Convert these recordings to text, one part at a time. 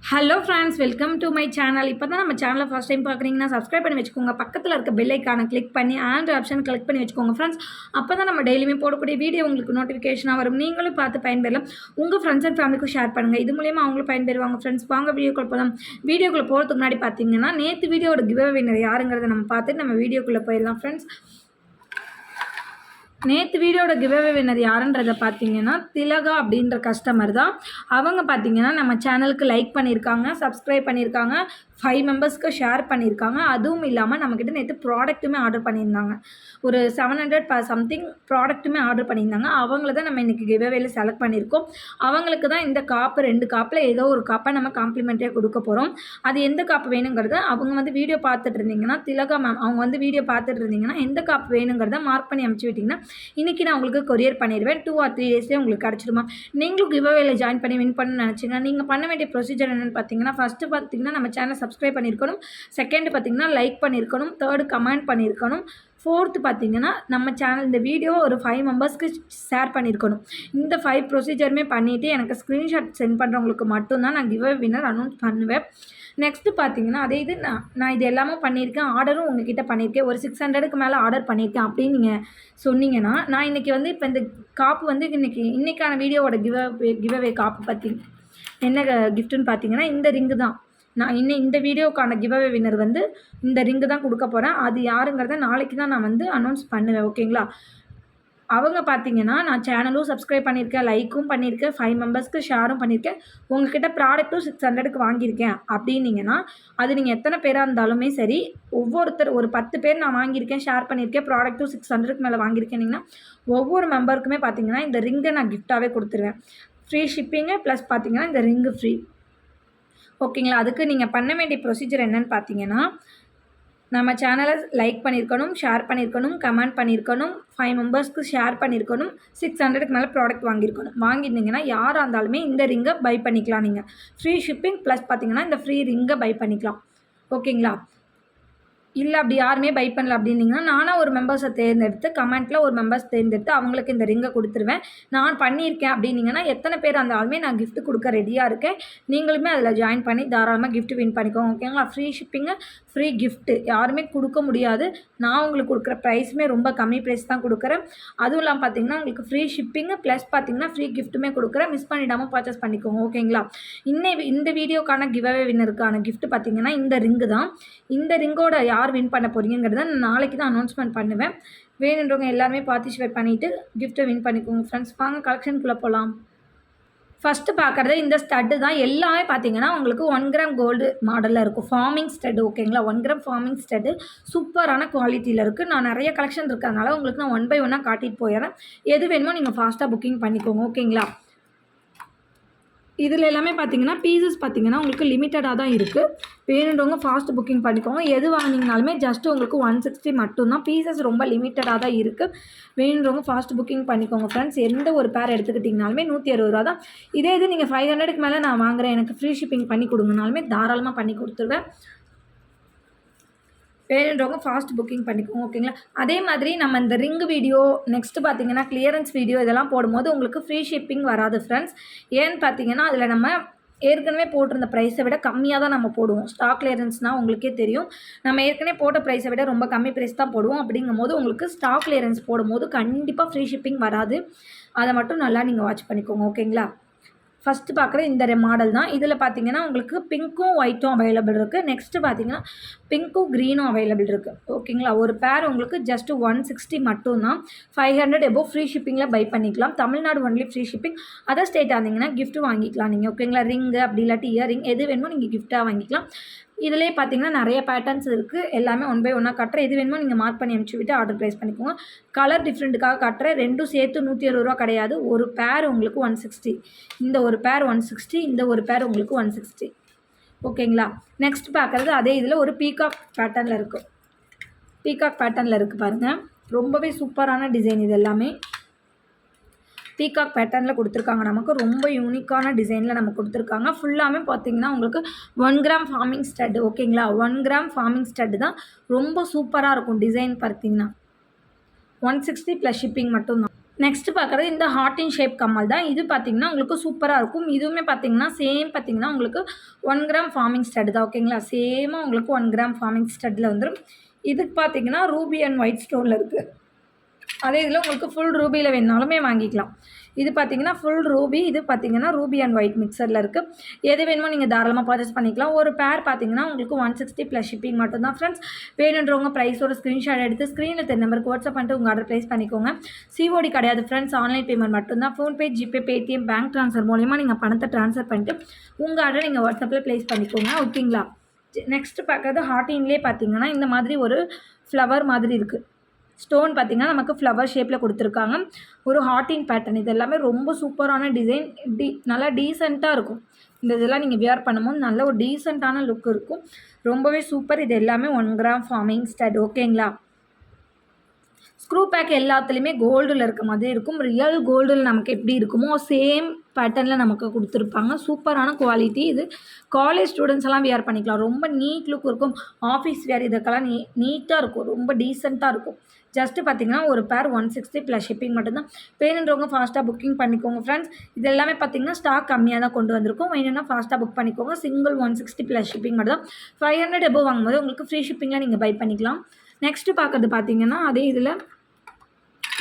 Hello friends, welcome to my channel. இப்போ தான் நம்ம சேனலை ஃபஸ்ட் டைம் பார்க்குறீங்கன்னா சப்ஸ்கிரைப் பண்ணி வச்சுக்கோங்க. பக்கத்தில் இருக்க பெல் ஐக்கானை கிளிக் பண்ணி ஆண்ட் ஆப்ஷன் கிளிக் பண்ணி வச்சுக்கோங்க ஃப்ரெண்ட்ஸ். அப்போ தான் நம்ம டெய்லியுமே போடக்கூடிய வீடியோ உங்களுக்கு நோட்டிஃபிகேஷனாக வரும். நீங்களும் பார்த்து பயன்பெறலாம். உங்கள் ஃப்ரெண்ட்ஸ் அண்ட் ஃபேமிலிக்கும் ஷேர் பண்ணுங்கள். இது மூலியமாக அவங்களும் பயன்பெறுவாங்க ஃப்ரெண்ட்ஸ். வாங்க வீடியோக்குள்ளே போகலாம். வீடியோக்குள்ளே போகிறதுக்கு முன்னாடி பார்த்தீங்கன்னா நேற்று வீடியோட கிவ் வின்னர் யாருங்கிறத நம்ம பார்த்துட்டு நம்ம வீடியோக்குள்ளே போயிடலாம் ஃப்ரெண்ட்ஸ். நேற்று வீடியோட கிவ்அவே வின்னர் யாருன்றதை பார்த்தீங்கன்னா திலகா அப்படின்ற கஸ்டமர் தான். அவங்க பார்த்தீங்கன்னா நம்ம சேனலுக்கு லைக் பண்ணியிருக்காங்க, சப்ஸ்கிரைப் பண்ணியிருக்காங்க, 5 மெம்பர்ஸ்க்கு ஷேர் பண்ணியிருக்காங்க. அதுவும் இல்லாமல் நம்மக்கிட்ட நேற்று ப்ராடக்ட்டுமே ஆர்டர் பண்ணியிருந்தாங்க. ஒரு 700 சம்திங் ப்ராடக்ட்டுமே ஆர்டர் பண்ணியிருந்தாங்க. அவங்கள தான் நம்ம இன்றைக்கி கிவ்அவேல செலக்ட் பண்ணியிருக்கோம். அவங்களுக்கு தான் இந்த காப்பு 2 காப்பில் ஏதோ ஒரு காப்பை நம்ம காம்ப்ளிமெண்ட்டாக கொடுக்க போகிறோம். அது எந்த காப்பு வேணுங்கிறத அவங்க வந்து வீடியோ பார்த்துட்டு இருந்தீங்கன்னா, திலகா மேம் அவங்க வந்து வீடியோ பார்த்துட்டு இருந்தீங்கன்னா எந்த காப்பு வேணுங்கிறத மார்க் பண்ணி அனுப்பிச்சி விட்டிங்கன்னா இன்றைக்கி நான் உங்களுக்கு கொரியர் பண்ணிடுவேன். 2 or 3 டேஸ்லேயே உங்களுக்கு கிடச்சிடுமா. நீங்களும் கிவ்அவேல ஜாயின் பண்ணி வின் பண்ணணும்னு நினச்சிங்க. நீங்கள் பண்ண வேண்டிய ப்ரொசீஜர் என்னென்னு பார்த்தீங்கன்னா, ஃபஸ்ட்டு பார்த்தீங்கன்னா நம்ம சேனலை சப்ஸ்கிரைப் பண்ணியிருக்கணும், செகண்ட் பார்த்தீங்கன்னா லைக் பண்ணியிருக்கணும், தேர்டு கமெண்ட் பண்ணியிருக்கணும், ஃபோர்த்து பார்த்தீங்கன்னா நம்ம சேனல் இந்த வீடியோ ஒரு 5 மெம்பர்ஸ்க்கு ஷேர் பண்ணியிருக்கணும். இந்த 5 ப்ரொசீஜருமே பண்ணிவிட்டு எனக்கு ஸ்க்ரீன்ஷாட் சென்ட் பண்ணுறவங்களுக்கு மட்டும்தான் நான் கிவ்அவே வின்னர் அனௌன்ஸ் பண்ணுவேன். நெக்ஸ்ட்டு பார்த்தீங்கன்னா அதே இது நான் இது எல்லாமே பண்ணியிருக்கேன், ஆர்டரும் உங்ககிட்ட பண்ணியிருக்கேன், ஒரு 600க்கு மேலே ஆர்டர் பண்ணியிருக்கேன் அப்படின்னு நீங்கள் சொன்னீங்கன்னா, நான் இன்றைக்கி வந்து இப்போ இந்த காப்பு வந்து இன்றைக்கான வீடியோவோட கிவ்அவே காப்பு பற்றி என்ன கிஃப்ட்டுன்னு பார்த்தீங்கன்னா இந்த ரிங்கு தான். நான் இந்த வீடியோக்கான கிவ்அவே வின்னர் வந்து இந்த ரிங்கு தான் கொடுக்க போகிறேன். அது யாருங்கிறத நாளைக்கு தான் நான் வந்து அனௌன்ஸ் பண்ணுவேன். ஓகேங்களா. அவங்க பார்த்தீங்கன்னா நான் சேனலும் சப்ஸ்கிரைப் பண்ணியிருக்கேன், லைக்கும் பண்ணியிருக்கேன், 5 மெம்பர்ஸ்க்கு ஷேரும் பண்ணியிருக்கேன், உங்கள்கிட்ட ப்ராடக்ட்டும் 600க்கு வாங்கியிருக்கேன் அப்படின்னீங்கன்னா, அது நீங்கள் எத்தனை பேராக இருந்தாலுமே சரி, ஒவ்வொருத்தர் ஒரு 10 பேர் நான் வாங்கியிருக்கேன், ஷேர் பண்ணியிருக்கேன், ப்ராடக்ட்டும் 600க்கு மேலே வாங்கியிருக்கேனிங்கன்னா ஒவ்வொரு மெம்பருக்குமே பார்த்தீங்கன்னா இந்த ரிங்கை நான் கிஃப்ட்டாகவே கொடுத்துருவேன். ஃப்ரீ ஷிப்பிங்கு ப்ளஸ் பார்த்தீங்கன்னா இந்த ரிங்கு ஃப்ரீ. ஓகேங்களா. அதுக்கு நீங்கள் பண்ண வேண்டிய ப்ரொசீஜர் என்னென்னு பார்த்தீங்கன்னா, நம்ம சேனலை லைக் பண்ணியிருக்கணும், ஷேர் பண்ணியிருக்கணும், கமெண்ட் பண்ணியிருக்கணும், 5 மெம்பர்ஸ்க்கு ஷேர் பண்ணியிருக்கணும், 600க்கு மேலே ப்ராடக்ட் வாங்கியிருக்கணும். வாங்கியிருந்தீங்கன்னா யாராக இருந்தாலுமே இந்த ரிங்கை பை பண்ணிக்கலாம். நீங்கள் ஃப்ரீ ஷிப்பிங் ப்ளஸ் பார்த்தீங்கன்னா இந்த ஃப்ரீ ரிங்கை பை பண்ணிக்கலாம். ஓகேங்களா. இல்லை அப்படி யாருமே பை பண்ணல அப்படின்னீங்கன்னா நானாக ஒரு மெம்பர்ஸை தேர்ந்தெடுத்து கமெண்ட்டில் ஒரு மெம்பர்ஸ் தேர்ந்தெடுத்து அவங்களுக்கு இந்த ரிங்கை கொடுத்துருவேன். நான் பண்ணியிருக்கேன் அப்படின்னீங்கன்னா எத்தனை பேர் இருந்தாலுமே நான் கிஃப்ட் கொடுக்க ரெடியாக இருக்கேன். நீங்களுமே அதில் ஜாயின் பண்ணி தாராளமாக கிஃப்ட் வின் பண்ணிக்கோங்க. ஓகேங்களா. ஃப்ரீ ஷிப்பிங்கு ஃப்ரீ கிஃப்ட்டு யாருமே கொடுக்க முடியாது. நான் உங்களுக்கு கொடுக்குற ப்ரைஸுமே ரொம்ப கம்மி ப்ரைஸ் தான் கொடுக்குறேன். அதுவும் இல்லாமல் பார்த்தீங்கன்னா உங்களுக்கு ஃப்ரீ ஷிப்பிங்கு ப்ளஸ் பார்த்தீங்கன்னா ஃப்ரீ கிஃப்ட்டுமே கொடுக்குறேன். மிஸ் பண்ணிடாமல் பர்ச்சேஸ் பண்ணிக்கோங்க. ஓகேங்களா. இந்த வீடியோக்கான கிவ்அவே வின்னருக்கான கிஃப்ட் பார்த்தீங்கன்னா இந்த ரிங்கு தான். இந்த ரிங்கோட யார் வின் பண்ண போகிறீங்கிறத நான் நாளைக்கு தான் அனௌன்ஸ்மெண்ட் பண்ணுவேன். வேணுன்றவங்க எல்லாருமே பார்ட்டிசிபேட் பண்ணிவிட்டு கிஃப்ட்டை வின் பண்ணிக்கோங்க ஃப்ரெண்ட்ஸ். வாங்க கலெக்ஷனுக்குள்ளே போகலாம். ஃபஸ்ட்டு பார்க்குறது இந்த ஸ்டட்டு தான். எல்லாமே பார்த்தீங்கன்னா உங்களுக்கு 1 கிராம் கோல்டு மாடலில் இருக்கும். Forming stud. ஓகேங்களா. 1 கிராம் ஃபார்மிங் ஸ்டட்டு சூப்பரான குவாலிட்டியில் இருக்குது. நான் நிறைய கலெக்ஷன் இருக்கிறதுனால உங்களுக்கு நான் 1 by 1 காட்டிட்டு போயிடுறேன். எது வேணுமோ நீங்கள் ஃபாஸ்ட்டாக புக்கிங் பண்ணிக்கோங்க. ஓகேங்களா. இதில் எல்லாமே பார்த்தீங்கன்னா பீசஸ் பார்த்தீங்கன்னா உங்களுக்கு லிமிட்டடாக தான் இருக்குது. வேணுன்றவங்க ஃபாஸ்ட் புக்கிங் பண்ணிக்கோங்க. எது வாங்கினீங்கனாலுமே ஜஸ்ட்டு உங்களுக்கு 160 மட்டும்தான். பீசஸ் ரொம்ப லிமிட்டடாக தான் இருக்குது. வேணுன்றவங்க ஃபாஸ்ட் புக்கிங் பண்ணிக்கோங்க ஃப்ரெண்ட்ஸ். எந்த ஒரு பேர் எடுத்துக்கிட்டிங்கனாலுமே 160 ரூபா தான். இதே இது நீங்கள் 500க்கு மேலே நான் வாங்குகிறேன், எனக்கு ஃப்ரீ ஷிப்பிங் பண்ணி கொடுங்கனாலுமே தாராளமாக பண்ணி கொடுத்துருவேன். வேணுன்றவங்க ஃபாஸ்ட் புக்கிங் பண்ணிக்கோங்க. ஓகேங்களா. அதே மாதிரி நம்ம இந்த ரிங் வீடியோ நெக்ஸ்ட்டு பார்த்தீங்கன்னா கிளியரன்ஸ் வீடியோ இதெல்லாம் போடும்போது உங்களுக்கு ஃப்ரீ ஷிப்பிங் வராது ஃப்ரெண்ட்ஸ். ஏன்னு பார்த்தீங்கன்னா அதில் நம்ம ஏற்கனவே போட்டிருந்த ப்ரைஸை விட கம்மியாக தான் நம்ம போடுவோம். ஸ்டாக் கிளியரன்ஸ்னால் உங்களுக்கே தெரியும். நம்ம ஏற்கனவே போட்ட ப்ரைஸை விட ரொம்ப கம்மி ப்ரைஸ் தான் போடுவோம். அப்படிங்கும்போது உங்களுக்கு ஸ்டாக் கிளியரன்ஸ் போடும்போது கண்டிப்பாக ஃப்ரீ ஷிப்பிங் வராது. அதை மட்டும் நல்லா நீங்கள் வாட்ச் பண்ணிக்கோங்க. ஓகேங்களா. ஃபஸ்ட்டு பார்க்குற இந்த மாடல் தான். இதில் பார்த்தீங்கன்னா உங்களுக்கு பிங்க்கும் ஒயிட்டும் அவைலபிள் இருக்குது. நெக்ஸ்ட்டு பார்த்தீங்கன்னா பிங்க்கும் க்ரீனும் அவைலபிள் இருக்குது. ஓகேங்களா. ஒரு பேர் உங்களுக்கு ஜஸ்ட்டு 160 மட்டும்தான். 500 எபோவ் ஃப்ரீ ஷிப்பிங்கில் பை பண்ணிக்கலாம். Tamil Nadu only free shipping. Other ஸ்டேட்டாக இருந்தீங்கன்னா கிஃப்ட் வாங்கிக்கலாம் நீங்கள். ஓகேங்களா. ரிங்கு அப்படி இல்லாட்டி இயரிங் எது வேணுமோ நீங்கள் கிஃப்ட்டாக வாங்கிக்கலாம். இதிலே பார்த்தீங்கன்னா நிறைய பேட்டர்ன்ஸ் இருக்குது. எல்லாமே 1 by 1 காட்டுறேன். எது வேணுமோ நீங்கள் மார்க் பண்ணி அனுப்பிச்சி விட்டு ஆர்டர் ப்ளேஸ் பண்ணிக்கோங்க. கலர் டிஃப்ரெண்ட்டுக்காக காட்டுறேன். ரெண்டும் சேர்த்து 160 ரூபா கிடையாது. ஒரு பேர் உங்களுக்கு 160. இந்த ஒரு பேர் 160, இந்த ஒரு பேர் உங்களுக்கு 160. ஓகேங்களா. நெக்ஸ்ட் பார்க்குறது அதே இதில் ஒரு பீகாக் பேட்டர்னில் இருக்குது. பீகாக் பேட்டர்னில் இருக்குது பாருங்கள். ரொம்பவே சூப்பரான டிசைன். இது எல்லாமே பீகாக் பேட்டர்னில் கொடுத்துருக்காங்க. நமக்கு ரொம்ப யூனிக்கான டிசைனில் நம்ம கொடுத்துருக்காங்க. ஃபுல்லாமே பார்த்தீங்கன்னா உங்களுக்கு 1 கிராம் ஃபார்மிங் ஸ்டட். ஓகேங்களா. 1 கிராம் ஃபார்மிங் ஸ்டட் தான். ரொம்ப சூப்பராக இருக்கும் டிசைன் பார்த்தீங்கன்னா. 160 ப்ளஸ் ஷிப்பிங் மட்டும்தான். நெக்ஸ்ட்டு பார்க்குறது இந்த ஹார்ட் இன் ஷேப் கம்மல் தான். இது பார்த்தீங்கன்னா உங்களுக்கு சூப்பராக இருக்கும். இதுவுமே பார்த்தீங்கன்னா சேம் பார்த்தீங்கன்னா உங்களுக்கு 1 கிராம் ஃபார்மிங் ஸ்டட் தான் ஓகேங்களா. சேமாக உங்களுக்கு 1 கிராம் ஃபார்மிங் ஸ்டட்டில் வந்துடும். இதுக்கு பார்த்தீங்கன்னா ரூபி அண்ட் ஒயிட் ஸ்டோனில் இருக்குது. அதே இதில் உங்களுக்கு ஃபுல் ரூபியில் வேணுனாலுமே வாங்கிக்கலாம். இது பார்த்தீங்கன்னா ஃபுல் ரூபி, இது பார்த்தீங்கன்னா ரூபி அண்ட் ஒயிட் மிக்சரில் இருக்குது. எது வேணுமோ நீங்கள் தாராளமாக பர்ச்சேஸ் பண்ணிக்கலாம். ஒரு பேர் பார்த்தீங்கன்னா உங்களுக்கு 160 ப்ளஸ் ஷிப்பிங் மட்டும்தான் ஃப்ரெண்ட்ஸ். வேணுன்றவங்க ப்ரைஸோட ஸ்க்ரீன்ஷாட் எடுத்து ஸ்க்ரீனில் தெரிய நம்பருக்கு வாட்ஸ்அப் பண்ணிட்டு உங்கள் ஆர்டர் ப்ளேஸ் பண்ணிக்கோங்க. சிஓடி கிடையாது ஃப்ரெண்ட்ஸ், ஆன்லைன் பேமெண்ட் மட்டும்தான். PhonePe, GPay, Paytm, bank transfer மூலிமா நீங்கள் பணத்தை ட்ரான்ஸ்ஃபர் பண்ணிட்டு உங்கள் ஆர்டர் நீங்கள் வாட்ஸ்அப்பில் ப்ளேஸ் பண்ணிக்கோங்க ஓகேங்களா. நெக்ஸ்ட்டு பார்க்குறது ஹார்டின்லேயே பார்த்தீங்கன்னா இந்த மாதிரி ஒரு ஃப்ளவர் மாதிரி இருக்குது. ஸ்டோன் பார்த்திங்கன்னா நமக்கு ஃப்ளவர் ஷேப்பில் கொடுத்துருக்காங்க. ஒரு ஹார்டின் பேட்டர்ன். இது எல்லாமே ரொம்ப சூப்பரான டிசைன். நல்லா டீசெண்டாக இருக்கும். இந்த இதெல்லாம் நீங்கள் வியர் பண்ணும்போது நல்ல ஒரு டீசெண்டான லுக் இருக்கும். ரொம்பவே சூப்பர். இது எல்லாமே 1 கிராம் ஃபார்மிங் ஸ்டட் ஓகேங்களா. ஸ்க்ரூ பேக் எல்லாத்துலேயுமே கோல்டில் இருக்க மாதிரி இருக்கும். ரியல் கோல்டில் நமக்கு எப்படி இருக்குமோ சேம் பேட்டர்னில் நமக்கு கொடுத்துருப்பாங்க. சூப்பரான குவாலிட்டி. இது காலேஜ் ஸ்டூடெண்ட்ஸ் எல்லாம் வியர் பண்ணிக்கலாம். ரொம்ப நீட் லுக் இருக்கும். ஆஃபீஸ் வியர் இதுக்கெல்லாம் நீட்டாக இருக்கும். ரொம்ப டீசெண்டாக இருக்கும். ஜஸ்ட்டு பார்த்தீங்கன்னா ஒரு பேர் 160 ப்ளஸ் ஷிப்பிங் மட்டும்தான். வேணுன்றவங்க ஃபாஸ்ட்டாக புக்கிங் பண்ணிக்கோங்க ஃப்ரெண்ட்ஸ். இது எல்லாமே பார்த்தீங்கன்னா ஸ்டாக் கம்மியாக தான் கொண்டு வந்திருக்கும். வேணும்னா ஃபாஸ்ட்டாக புக் பண்ணிக்கோங்க. சிங்கிள் 160 ப்ளஸ் ஷிப்பிங் மட்டும் தான். 500 எபோவ் வாங்கும்போது உங்களுக்கு ஃப்ரீ ஷிப்பிங்கில் நீங்கள் பை பண்ணிக்கலாம். நெக்ஸ்ட்டு பார்க்குறது பார்த்தீங்கன்னா அதே இதில்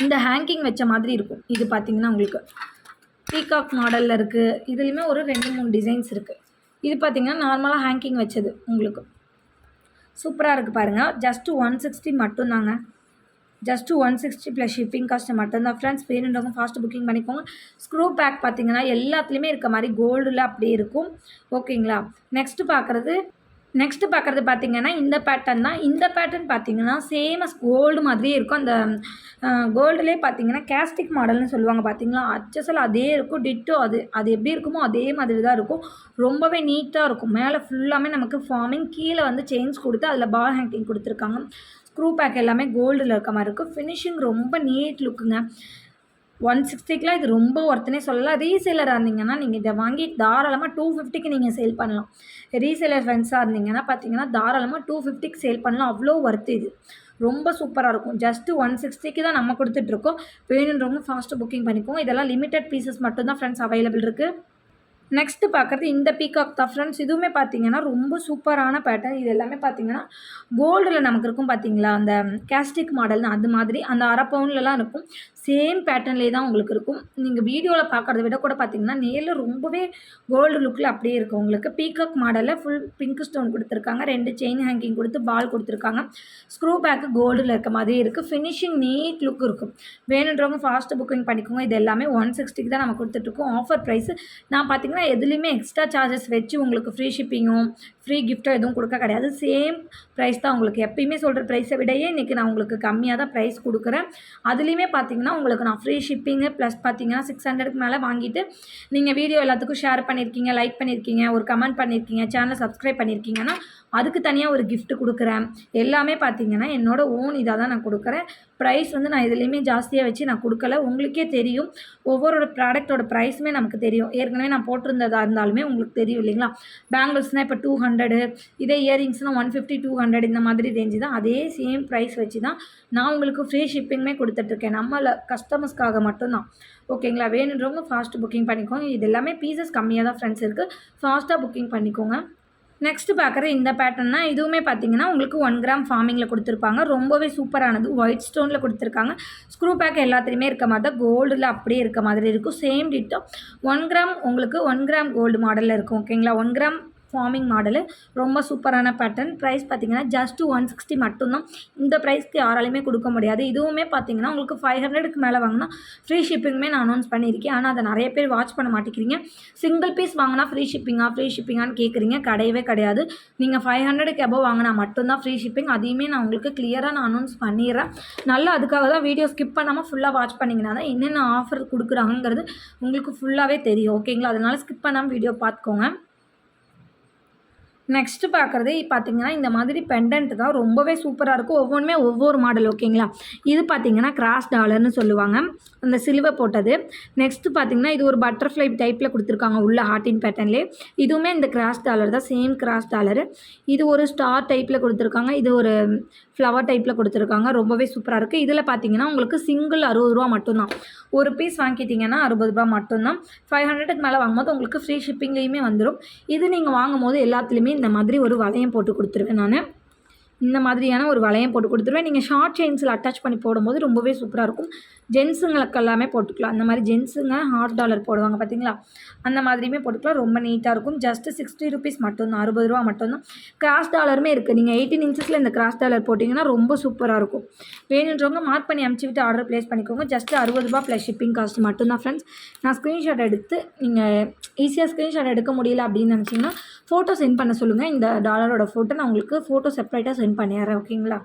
இந்த ஹேங்கிங் வச்ச மாதிரி இருக்கும். இது பார்த்தீங்கன்னா உங்களுக்கு பீகாக் மாடலில் இருக்குது. இதுலேயுமே ஒரு 2-3 டிசைன்ஸ் இருக்குது. இது பார்த்தீங்கன்னா நார்மலாக ஹேங்கிங் வச்சது உங்களுக்கு சூப்பராக இருக்குது பாருங்கள். ஜஸ்ட்டு 160 மட்டும்தாங்க. ஜஸ்ட்டு 160 ப்ளஸ் ஷிப்பிங் காஸ்ட் மட்டும்தான் ஃப்ரெண்ட்ஸ். வேணுன்றவங்க ஃபாஸ்ட்டு புக்கிங் பண்ணிக்கோங்க. ஸ்க்ரூ பேக் பார்த்தீங்கன்னா எல்லாத்துலேயுமே இருக்க மாதிரி கோல்டில் அப்படியே இருக்கும் ஓகேங்களா. நெக்ஸ்ட்டு பார்க்குறது பார்த்தீங்கன்னா இந்த பேட்டர்ன் தான். இந்த பேட்டர்ன் பார்த்தீங்கன்னா சேமஸ் கோல்டு மாதிரியே இருக்கும். அந்த கோல்டுலேயே பார்த்தீங்கன்னா கேஸ்டிக் மாடல்னு சொல்லுவாங்க பார்த்தீங்களா. அச்சசல் அதே இருக்கும். டிட்டோ அது எப்படி இருக்குமோ அதே மாதிரி தான் இருக்கும். ரொம்பவே நீட்டாக இருக்கும். மேலே ஃபுல்லாமே நமக்கு ஃபார்மிங், கீழே வந்து செயின்ஸ் கொடுத்து அதில் பால் ஹேங்கிங் கொடுத்துருக்காங்க. ஸ்க்ரூ பேக் எல்லாமே கோல்டில் இருக்க மாதிரி இருக்கும். ஃபினிஷிங் ரொம்ப நீட் லுக்குங்க. 160க்குலாம் இது ரொம்ப ஒர்த்துனே சொல்லலாம். ரீசேலராக இருந்தீங்கன்னா நீங்கள் இதை வாங்கி தாராளமாக 250க்கு நீங்கள் சேல் பண்ணலாம். ரீசேலர் ஃப்ரெண்ட்ஸாக இருந்தீங்கன்னா பார்த்தீங்கன்னா தாராளமாக 250க்கு சேல் பண்ணலாம். அவ்வளோ ஒர்த்து இது. ரொம்ப சூப்பராக இருக்கும். ஜஸ்ட்டு 160க்கு தான் நம்ம கொடுத்துட்ருக்கோம். வேணுன்றவங்க ஃபாஸ்ட்டு புக்கிங் பண்ணிக்கோங்க. இதெல்லாம் லிமிட்டட் பீசஸ் மட்டும்தான் ஃப்ரெண்ட்ஸ் அவைலபிள் இருக்குது. நெக்ஸ்ட்டு பார்க்குறது இந்த பீகாக் தான் ஃப்ரெண்ட்ஸ். இதுவுமே பார்த்தீங்கன்னா ரொம்ப சூப்பரான பேட்டர்ன். இது எல்லாமே பார்த்தீங்கன்னா கோல்டில் நமக்கு இருக்கும் பார்த்தீங்களா, அந்த கேஸ்டிக் மாடல்னு அது மாதிரி அந்த அரை பவுன்லலாம் இருக்கும். சேம் பேட்டர்ன்லேயே தான் உங்களுக்கு இருக்கும். நீங்கள் வீடியோவில் பார்க்குறத விட கூட பார்த்தீங்கன்னா நேரில் ரொம்பவே கோல்டு லுக்கில் அப்படியே இருக்கும் உங்களுக்கு. பீகாக் மாடலில் ஃபுல் பிங்க் ஸ்டோன் கொடுத்துருக்காங்க. 2 செயின் ஹேங்கிங் கொடுத்து பால் கொடுத்துருக்காங்க. ஸ்க்ரூ பேக்கு கோல்டில் இருக்க மாதிரியே இருக்குது. ஃபினிஷிங் நீட் லுக் இருக்கும். வேணுன்றவங்க ஃபாஸ்ட்டு புக்கிங் பண்ணிக்கோங்க. இது எல்லாமே 160க்கு தான் நம்ம கொடுத்துட்ருக்கோம். Offer price. நான் பார்த்தீங்கன்னா எதுலேயுமே எக்ஸ்ட்ரா சார்ஜஸ் வச்சு உங்களுக்கு ஃப்ரீ ஷிப்பிங்கும் ஃப்ரீ கிஃப்ட்டோ எதுவும் கொடுக்க கிடையாது. சேம் ப்ரைஸ் தான் உங்களுக்கு. எப்பயுமே சொல்கிற ப்ரைஸை விடையே இன்றைக்கி நான் உங்களுக்கு கம்மியாக தான் ப்ரைஸ் கொடுக்குறேன். அதுலேயுமே பார்த்தீங்கன்னா உங்களுக்கு நான் ஃப்ரீ ஷிப்பிங்கு ப்ளஸ் பார்த்தீங்கன்னா 600க்கு மேலே வாங்கிட்டு நீங்கள் வீடியோ எல்லாத்துக்கும் ஷேர் பண்ணியிருக்கீங்க, லைக் பண்ணியிருக்கீங்க, ஒரு கமெண்ட் பண்ணியிருக்கீங்க, சேனலை சப்ஸ்கிரைப் பண்ணியிருக்கீங்கன்னா அதுக்கு தனியாக ஒரு கிஃப்ட் கொடுக்குறேன். எல்லாமே பார்த்தீங்கன்னா என்னோட ஓன் இதாக தான் நான் கொடுக்குறேன். ப்ரைஸ் வந்து நான் எதுலேயுமே ஜாஸ்தியாக வச்சு நான் கொடுக்கல. உங்களுக்கே தெரியும், ஒவ்வொரு ப்ராடக்ட்டோட ப்ரைஸுமே நமக்கு தெரியும். ஏற்கனவே நான் போட்டிருந்ததாக இருந்தாலுமே உங்களுக்கு தெரியும் இல்லைங்களா. பேங்கிள்ஸ்னால் இப்போ 200, இதே இயரிங்ஸ்னால் 150, 200 இந்த மாதிரி ரேஞ்சு தான். அதே சேம் ப்ரைஸ் வச்சு தான் நான் உங்களுக்கு ஃப்ரீ ஷிப்பிங்குமே கொடுத்துட்ருக்கேன். நம்மள கஸ்டமர்ஸ்க்காக மட்டும்தான் ஓகேங்களா. வேணுன்றவங்க ஃபாஸ்ட்டு புக்கிங் பண்ணிக்கோங்க. இது எல்லாமே பீசஸ் கம்மியாக தான் ஃப்ரெண்ட்ஸ் இருக்குது. ஃபாஸ்ட்டாக புக்கிங் பண்ணிக்கோங்க. நெக்ஸ்ட்டு பார்க்குற இந்த பேட்டர்னா இதுவுமே பார்த்தீங்கன்னா உங்களுக்கு 1 கிராம் ஃபார்மிங்கில் கொடுத்துருப்பாங்க. ரொம்பவே சூப்பரானது. ஒயிட் ஸ்டோனில் கொடுத்துருக்காங்க. ஸ்க்ரூ பேக் எல்லாத்துலேயுமே இருக்க மாதிரி தான் கோல்டில் அப்படியே இருக்க மாதிரி இருக்கும். சேம் டிட்டோ 1 கிராம் உங்களுக்கு 1 கிராம் கோல்டு மாடலில் இருக்கும் ஓகேங்களா. 1 கிராம் ஃபார்மிங் மாடலு ரொம்ப சூப்பரான பேட்டர்ன். ப்ரைஸ் பார்த்தீங்கன்னா ஜஸ்ட்டு 160 மட்டும்தான். இந்த ப்ரைஸ்க்கு யாராலையுமே கொடுக்க முடியாது. இதுவுமே பார்த்தீங்கன்னா உங்களுக்கு 500க்கு மேலே வாங்கினா ஃப்ரீ ஷிப்பிங்குமே நான் அனௌன்ஸ் பண்ணியிருக்கேன். ஆனால் அதை நிறைய பேர் வாட்ச் பண்ண மாட்டேங்கிறீங்க. சிங்கிள் பீஸ் வாங்கினா ஃப்ரீ ஷிப்பிங்கான்னு கேட்குறீங்க. கிடையவே கிடையாது. நீங்கள் 500க்கு எபோவ் வாங்கினா மட்டும்தான் ஃப்ரீ ஷிப்பிங். அதையுமே நான் உங்களுக்கு கிளியராக நான் அனௌன்ஸ் பண்ணிடுறேன். நல்லா அதுக்காக தான் வீடியோ ஸ்கிப் பண்ணாமல் ஃபுல்லாக வாட்ச் பண்ணிங்கன்னா தான் என்னென்ன ஆஃபர் கொடுக்குறாங்கிறது உங்களுக்கு ஃபுல்லாகவே தெரியும் ஓகேங்களா. அதனால் ஸ்கிப் பண்ணாமல் வீடியோ பார்த்துக்கோங்க. நெக்ஸ்ட்டு பார்க்குறது பார்த்தீங்கன்னா, இந்த மாதிரி பெண்டன்ட் தான் ரொம்பவே சூப்பரா இருக்கும். ஒவ்வொன்னுமே ஒவ்வொரு மாடல் ஓகேங்களா? இது பார்த்தீங்கன்னா, கிராஸ் டாலர்னு சொல்லுவாங்க. அந்த சிலுவை போட்டது. நெக்ஸ்ட்டு பார்த்தீங்கன்னா, இது ஒரு பட்டர்ஃப்ளை டைப்பில குடுத்துருக்காங்க. உள்ள ஹார்ட்டின் பேட்டர்ன்லேயே. இதுவுமே இந்த கிராஸ் டாலர் தான். Same cross dollar. இது ஒரு ஸ்டார் டைப்பில குடுத்துருக்காங்க. இது ஒரு ஃப்ளவர் டைப்பில குடுத்துருக்காங்க. ரொம்பவே சூப்பரா இருக்குது. இதில பார்த்தீங்கன்னா, உங்களுக்கு சிங்கிள் ரூ. 60 மட்டும் தான். ஒரு பீஸ் வாங்கிட்டீங்கன்னா ரூ. 60 மட்டும் தான். 500க்கு மேலே வாங்கும்போது உங்களுக்கு ஃப்ரீ ஷிப்பிங்லேயுமே வந்துரும். இது நீங்க வாங்கும்போது எல்லாத்துலேயுமே இந்த மாதிரி ஒரு வளையம் போட்டு குடுத்துருவேன் நானு. இந்த மாதிரியான ஒரு வளையம் போட்டு குடுத்துருவேன். நீங்க ஷார்ட் செயின்ஸில் அட்டாச் பண்ணி போடும்போது ரொம்பவே சூப்பரா இருக்கும். ஜென்ஸுங்களுக்கு எல்லாமே போட்டுக்கலாம். அந்த மாதிரி ஜென்ஸுங்க ஹாஃப் டாலர் போடுவாங்க பார்த்தீங்களா? அந்த மாதிரியுமே போட்டுக்கலாம். ரொம்ப நீட்டாக இருக்கும். ஜஸ்ட் ₹60 மட்டும் தான். ரூ. 60 மட்டும் தான். கிராஸ் டாலருமே இருக்குது. நீங்கள் 18 இன்ச்சஸில் இந்த கிராஸ் டாலர் போட்டிங்கன்னா ரொம்ப சூப்பராக இருக்கும். வேணுன்றவங்க மார்க் பண்ணி அனுப்பிச்சி விட்டு ஆர்டர் ப்ளேஸ் பண்ணிக்கோங்க. ஜஸ்ட் ₹60 ப்ளஸ் ஷிப்பிங் காஸ்ட் மட்டும் தான் ஃப்ரெண்ட்ஸ். நான் ஸ்க்ரீன்ஷாட் எடுத்து நீங்கள் ஈஸியாக ஸ்க்ரீன்ஷாட் எடுக்க முடியல அப்படின்னு நினச்சிங்கன்னா ஃபோட்டோ சென்ட் பண்ண சொல்லுங்கள். இந்த டாலரோட ஃபோட்டோ நான் உங்களுக்கு ஃபோட்டோ செப்பரேட்டாக சென்ட் பண்ணிடுறேன். ஓகேங்களா?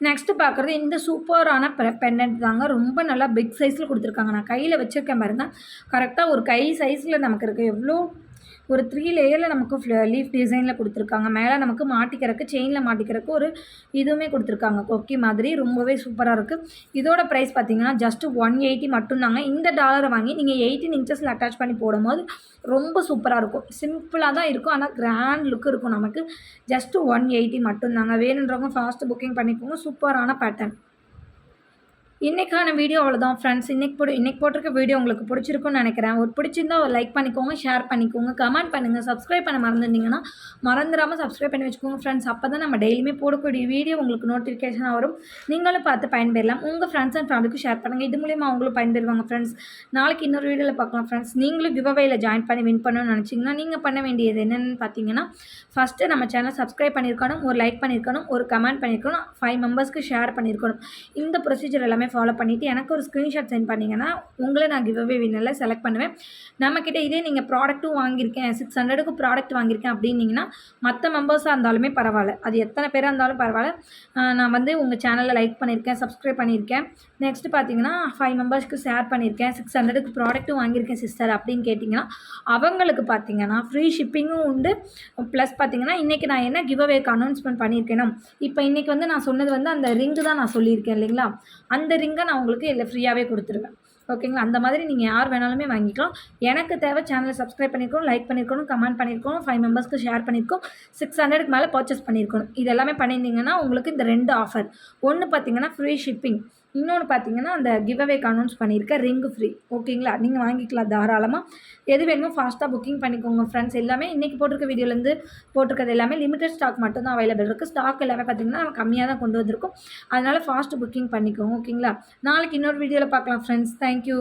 நெக்ஸ்ட்டு பார்க்குறது இந்த சூப்பரான பெண்டன்ட் தாங்க. ரொம்ப நல்லா பிக் சைஸில் குடுத்துருக்காங்க. நான் கையில் வச்சுருக்கேன் பாருங்க. கரெக்டாக ஒரு கை சைஸில் நமக்கு இருக்குது. எவ்வளோ ஒரு 3 லேயரில் நமக்கு லீஃப் டிசைனில் குடுத்துருக்காங்க. மேலே நமக்கு மாட்டிக்கிறக்கு செயினில் மாட்டிக்கிறக்கு ஒரு இதுவுமே குடுத்துருக்காங்க. கொக்கி மாதிரி ரொம்பவே சூப்பராக இருக்குது. இதோட ப்ரைஸ் பார்த்தீங்கன்னா ஜஸ்ட் 180 மட்டும்தாங்க. இந்த டாலரை வாங்கி நீங்கள் 18 இன்ச்சஸில் அட்டாச் பண்ணி போடும்போது ரொம்ப சூப்பராக இருக்கும். சிம்பிளாக தான் இருக்கும். ஆனால் கிராண்ட் லுக் இருக்கும் நமக்கு. ஜஸ்ட் 180 மட்டும்தாங்க. வேணுன்றவங்க ஃபாஸ்ட்டு புக்கிங் பண்ணிக்கோங்க. சூப்பரான பேட்டர்ன். இன்னைக்கான வீடியோ அவ்வளோதான் ஃப்ரெண்ட்ஸ். இன்னைக்கு போட்டிருக்க வீடியோ உங்களுக்கு பிடிச்சிருக்கும்னு நினைக்கிறேன். பிடிச்சிருந்தா ஒரு லைக் பண்ணிக்கோங்க, ஷேர் பண்ணிக்கோங்க, கமெண்ட் பண்ணுங்கள். சப்ஸ்கிரைப் பண்ண மறந்துருந்தீங்கன்னா மறந்துடாமல் சப்ஸ்கிரைப் பண்ணி வச்சுக்கோங்க ஃப்ரெண்ட்ஸ். அப்போ தான் நம்ம டெய்லியுமே போடக்கூடிய வீடியோ உங்களுக்கு நோட்டிஃபிகேஷனாக வரும். நீங்களும் பார்த்து பயன்பெறலாம். உங்கள் ஃப்ரெண்ட்ஸ் அண்ட் ஃபேமிலிக்கும் ஷேர் பண்ணுங்கள். இது மூலிமா அவங்களும் பயன்பெறுவாங்க ஃப்ரெண்ட்ஸ். நாளைக்கு இன்னொரு வீடியோவில் பார்க்கலாம் ஃப்ரெண்ட்ஸ். நீங்களும் கிவ்அவேயில் ஜாயின் பண்ணி வின் பண்ணணும்னு நினச்சிங்கன்னா நீங்கள் பண்ண வேண்டியது என்னென்னு பார்த்தீங்கன்னா, ஃபஸ்ட்டு நம்ம சேனல் சப்ஸ்கிரைப் பண்ணியிருக்கணும், ஒரு லைக் பண்ணியிருக்கணும், ஒரு கமெண்ட் பண்ணியிருக்கணும், 5 மெம்பர்ஸ்க்கு ஷேர் பண்ணியிருக்கணும். இந்த ப்ரொசீஜர் எல்லாமே ஃபாலோ பண்ணிவிட்டு எனக்கு ஒரு ஸ்க்ரீன்ஷாட் சென்ட் பண்ணிங்கன்னா உங்களை நான் கிவ்அவே வின்னரில் செலக்ட் பண்ணுவேன். நம்மக்கிட்ட இதே நீங்கள் ப்ராடக்ட்டும் வாங்கியிருக்கேன், 600க்கு ப்ராடக்ட் வாங்கியிருக்கேன் அப்படின்னீங்கன்னா மற்ற மெம்பர்ஸாக இருந்தாலுமே பரவாயில்ல, அது எத்தனை பேராக இருந்தாலும் பரவாயில்ல, நான் வந்து உங்கள் சேனலில் லைக் பண்ணியிருக்கேன், சப்ஸ்கிரைப் பண்ணியிருக்கேன், நெக்ஸ்ட்டு பார்த்தீங்கன்னா 5 மெம்பர்ஸ்க்கு ஷேர் பண்ணியிருக்கேன், 600க்கு ப்ராடக்ட்டும் வாங்கியிருக்கேன் சிஸ்டர் அப்படின்னு கேட்டிங்கன்னா அவங்களுக்கு பார்த்தீங்கன்னா ஃப்ரீ ஷிப்பிங்கும் உண்டு. ப்ளஸ் பார்த்தீங்கன்னா இன்றைக்கி நான் என்ன கிவ்அவேக்கு அனௌன்ஸ்மெண்ட் பண்ணியிருக்கேனோ, இப்போ இன்றைக்கி வந்து நான் சொன்னது வந்து அந்த ரிங்கு தான் நான் சொல்லியிருக்கேன் இல்லைங்களா, அந்த ரிங்கை நான் உங்களுக்கு இல்லை ஃப்ரீயாகவே கொடுத்துருவேன். ஓகேங்களா? அந்த மாதிரி நீங்கள் யார் வேணாலுமே வாங்கிக்கலாம். எனக்கு தேவை சேனலை சப்ஸ்கிரைப் பண்ணியிருக்கணும், லைக் பண்ணியிருக்கணும், கமெண்ட் பண்ணியிருக்கணும், 5 மெம்பர்ஸ்க்கு ஷேர் பண்ணியிருக்கோம், 600க்கு மேலே பர்ச்சேஸ் பண்ணியிருக்கணும். இது எல்லாமே பண்ணியிருந்தீங்கன்னா உங்களுக்கு இந்த 2 ஆஃபர். ஒன்று பார்த்தீங்கன்னா ஃப்ரீ ஷிப்பிங், இன்னொன்று பார்த்தீங்கன்னா அந்த கிவ்அவேக்கு அனௌன்ஸ் பண்ணியிருக்க ரிங்கு ஃப்ரீ. ஓகேங்களா? நீங்கள் வாங்கிக்கலாம் தாராளமாக. எது வேணுமோ ஃபாஸ்ட்டாக புக்கிங் பண்ணிக்கோங்க ஃப்ரெண்ட்ஸ். எல்லாமே இன்றைக்கி போட்டிருக்க வீடியோலேருந்து போட்டிருக்கிறது எல்லாமே லிமிடெட் ஸ்டாக் மட்டும் தான் அவைலபிள் இருக்குது. ஸ்டாக் எல்லாமே பார்த்திங்கன்னா நம்ம கம்மியாக தான் கொண்டு வந்திருக்கோம். அதனால் ஃபாஸ்ட்டு புக்கிங் பண்ணிக்கோங்க. ஓகேங்களா? நாளைக்கு இன்னொரு வீடியோவில் பார்க்கலாம் ஃப்ரெண்ட்ஸ். தேங்க்யூ.